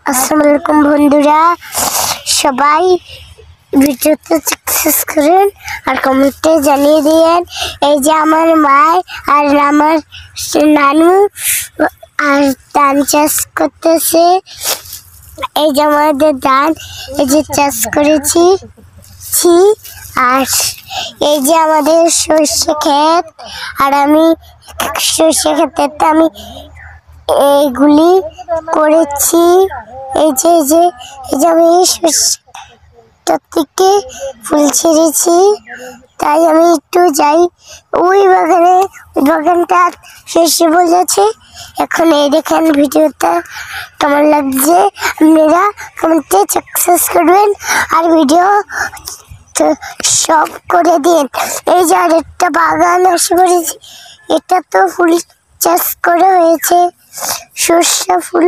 আসসালামু আলাইকুম বন্ধুরা, সবাই ভিডিওতে সাকসেস করুন আর কমেন্টে জানিয়ে দিন। এই যে আমার মা আর আমার নানু আর ধান চাষ করতেছে। এই যে আমাদের ধান এই যে চাষ করেছি আর এই যে আমাদের সর্ষে ক্ষেত, আর আমি সর্ষে ক্ষেতে আমি এইগুলি করেছি। এই যে আমি সর্ষেটা থেকে ফুল ছেড়েছি, তাই আমি একটু যাই ওই বাগানে। বাগানটা সর্ষে ফুল আছে। এখন এই দেখেন ভিডিওটা কেমন লাগছে, আপনারা কমেন্টে সাকসেস করবেন আর ভিডিও সব করে দিন। এই যে আরেকটা বাগান এসে পড়েছি, এটা তো ফুল চাষ করে হয়েছে, সর্ষে ফুল।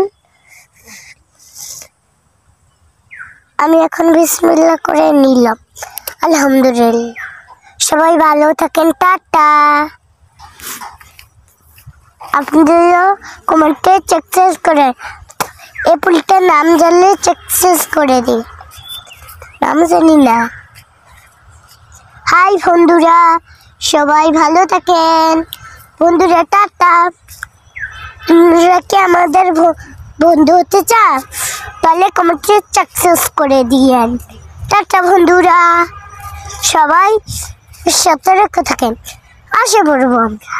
আমি এখন বিসমিল্লাহ করে নিলাম। আলহামদুলিল্লাহ, সবাই ভালো থাকেন, টাটা। আপনাদেরও কমেন্টে সাকসেস করে এই ফুলটার নাম জানলে সাকসেস করে দিন, নাম জানি না। হাই বন্ধুরা, সবাই ভালো থাকেন বন্ধুরা, টাটা। তোমরা কি আমাদের বন্ধু হতে চাও? তাহলে কমেন্টে সাকসেস করে দিয়েন। টাটা বন্ধুরা, সবাই সতর্ক থাকেন। আসে পড়বো আমরা।